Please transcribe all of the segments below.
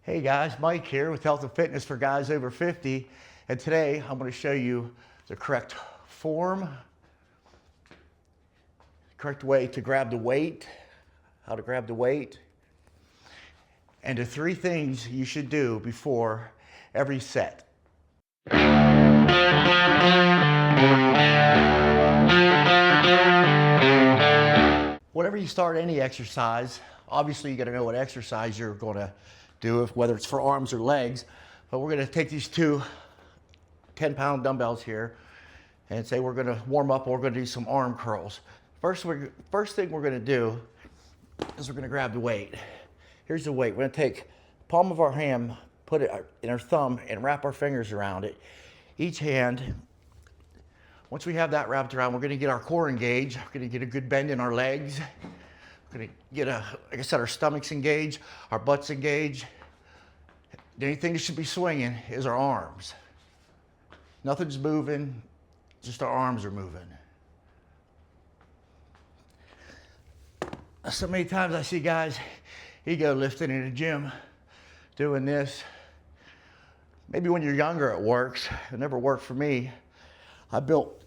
Hey guys, Mike here with Health and Fitness for Guys Over 50. And today I'm going to show you the correct form, correct way to grab the weight, how to grab the weight, and the 3 things you should do before every set. Whenever you start any exercise, obviously you got to know what exercise you're going to do, whether it's for arms or legs. But we're going to take these 2 10-pound dumbbells here and say we're going to warm up. We're going to do some arm curls. First thing we're going to do is we're going to grab the weight. Here's the weight. We're going to take the palm of our hand, put it in our thumb, and wrap our fingers around it. Each hand. Once we have that wrapped around, we're going to get our core engaged. We're going to get a good bend in our legs. We're going to get, like I said, our stomachs engaged, our butts engaged. The only thing that should be swinging is our arms. Nothing's moving, just our arms are moving. So many times I see guys ego lifting in the gym, doing this. Maybe when you're younger it works. It never worked for me. I built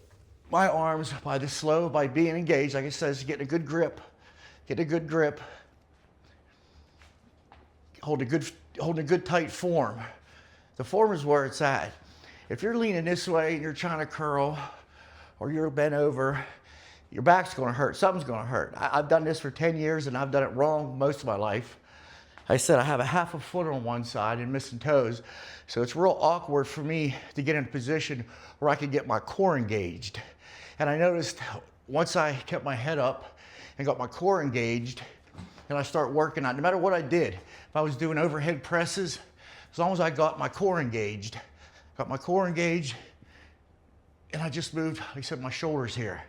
my arms by being engaged, like it says, getting a good grip. Hold a good tight form. The form is where it's at. If you're leaning this way and you're trying to curl or you're bent over, your back's gonna hurt, something's gonna hurt. I've done this for 10 years and I've done it wrong most of my life. I said I have a half a foot on one side and missing toes. So it's real awkward for me to get in a position where I could get my core engaged. And I noticed once I kept my head up and got my core engaged, and I start working out, no matter what I did, if I was doing overhead presses, as long as I got my core engaged, and I just moved, like I said, my shoulders here.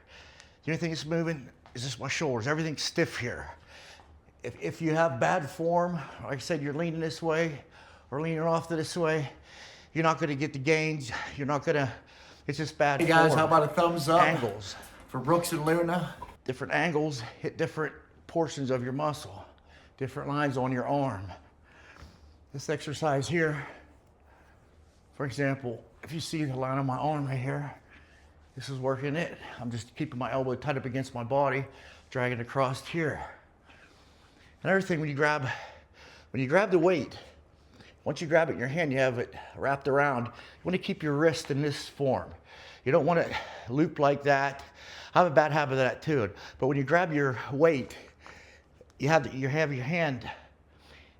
The only thing that's moving is just my shoulders. Everything's stiff here. If you have bad form, like I said, you're leaning this way or leaning off to this way, you're not gonna get the gains. It's just bad form. Hey guys, how about a thumbs up? Angles. For Brooks and Luna. Different angles hit different portions of your muscle, different lines on your arm. This exercise here, for example, if you see the line on my arm right here, this is working it. I'm just keeping my elbow tight up against my body, dragging it across here. Another thing, when you grab the weight, once you grab it in your hand, you have it wrapped around, you want to keep your wrist in this form. You don't want it looped like that. I have a bad habit of that too. But when you grab your weight, you have your hand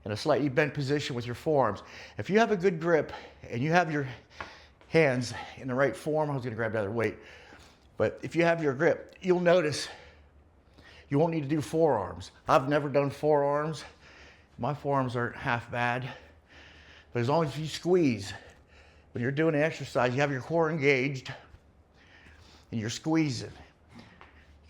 in a slightly bent position with your forearms. If you have a good grip and you have your hands in the right form, I was going to grab the other weight, but if you have your grip, you'll notice you won't need to do forearms. I've never done forearms. My forearms aren't half bad, but as long as you squeeze, when you're doing the exercise, you have your core engaged and you're squeezing.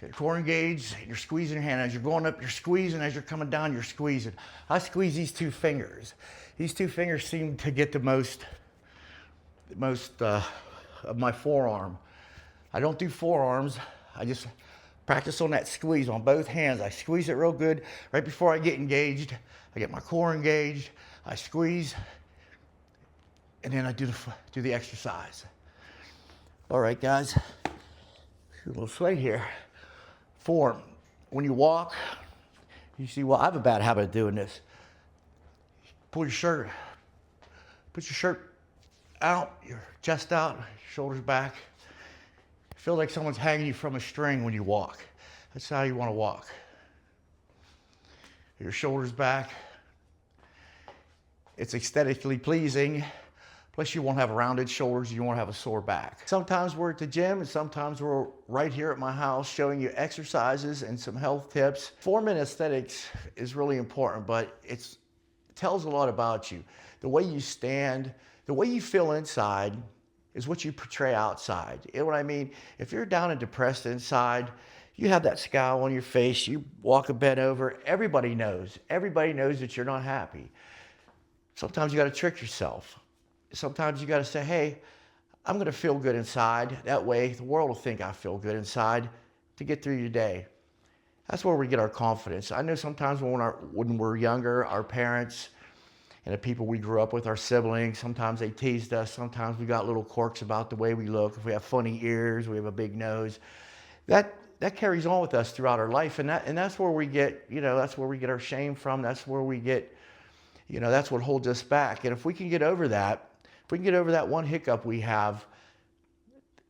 Your core engaged, you're squeezing your hand. As you're going up, you're squeezing. As you're coming down, you're squeezing. I squeeze these 2 fingers. These 2 fingers seem to get the most of my forearm. I don't do forearms. I just practice on that squeeze on both hands. I squeeze it real good right before I get engaged. I get my core engaged. I squeeze, and then I do the exercise. All right, guys. A little sway here. Form. When you walk, you see, well, I have a bad habit of doing this. Pull your shirt. Put your shirt out, your chest out, shoulders back. Feel like someone's hanging you from a string when you walk. That's how you want to walk. Your shoulders back. It's aesthetically pleasing. Plus you won't have rounded shoulders, you won't have a sore back. Sometimes we're at the gym and sometimes we're right here at my house showing you exercises and some health tips. Form and aesthetics is really important, but it tells a lot about you. The way you stand, the way you feel inside is what you portray outside. You know what I mean? If you're down and depressed inside, you have that scowl on your face, you walk a bent over, everybody knows. Everybody knows that you're not happy. Sometimes you got to trick yourself. Sometimes you got to say, hey, I'm going to feel good inside. That way the world will think I feel good inside to get through your day. That's where we get our confidence. I know sometimes when we're younger, our parents and the people we grew up with, our siblings. Sometimes they teased us. Sometimes we got little quirks about the way we look. If we have funny ears, we have a big nose. That carries on with us throughout our life, and that's where we get, that's where we get our shame from. That's where we get, that's what holds us back. And if we can get over that, if we can get over that one hiccup we have,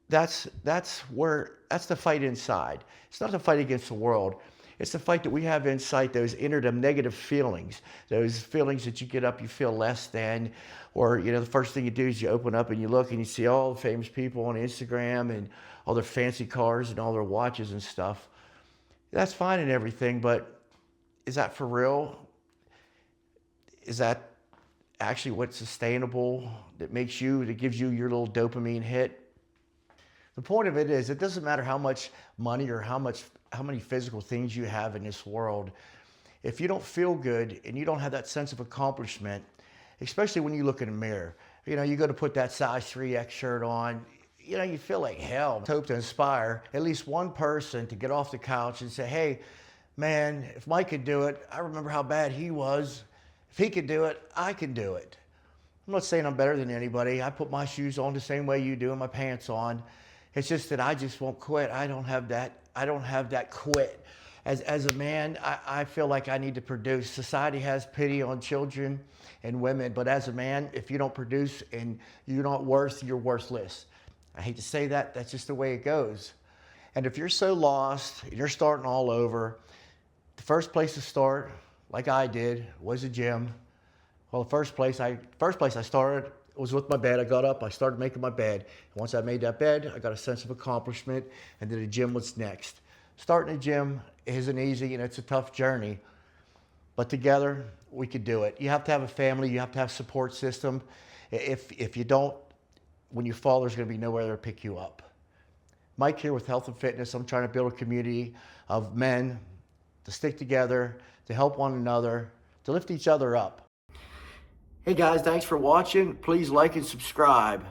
that's the fight inside. It's not the fight against the world. It's the fight that we have inside, those inner negative feelings, those feelings that you get up, you feel less than, or, the first thing you do is you open up and you look and you see all the famous people on Instagram and all their fancy cars and all their watches and stuff. That's fine and everything, but is that for real? Is that actually what's sustainable, that gives you your little dopamine hit? The point of it is, it doesn't matter how much money or how many physical things you have in this world. If you don't feel good and you don't have that sense of accomplishment, especially when you look in the mirror, you go to put that size 3X shirt on, you feel like hell. I hope to inspire at least one person to get off the couch and say, hey, man, if Mike could do it, I remember how bad he was. If he could do it, I can do it. I'm not saying I'm better than anybody. I put my shoes on the same way you do and my pants on. It's just that I just won't quit. I don't have that quit. As a man, I feel like I need to produce. Society has pity on children and women, but as a man, if you don't produce and you're worthless. I hate to say that, that's just the way it goes. And if you're so lost and you're starting all over, the first place to start, like I did, was a gym. Well, the first place I started was with my bed. I got up, I started making my bed. And once I made that bed, I got a sense of accomplishment, and then the gym was next. Starting a gym isn't easy, and it's a tough journey, but together we could do it. You have to have a family, you have to have a support system. If you don't, when you fall, there's going to be nowhere to pick you up. Mike here with Health and Fitness. I'm trying to build a community of men to stick together, to help one another, to lift each other up. Hey guys, thanks for watching. Please like and subscribe.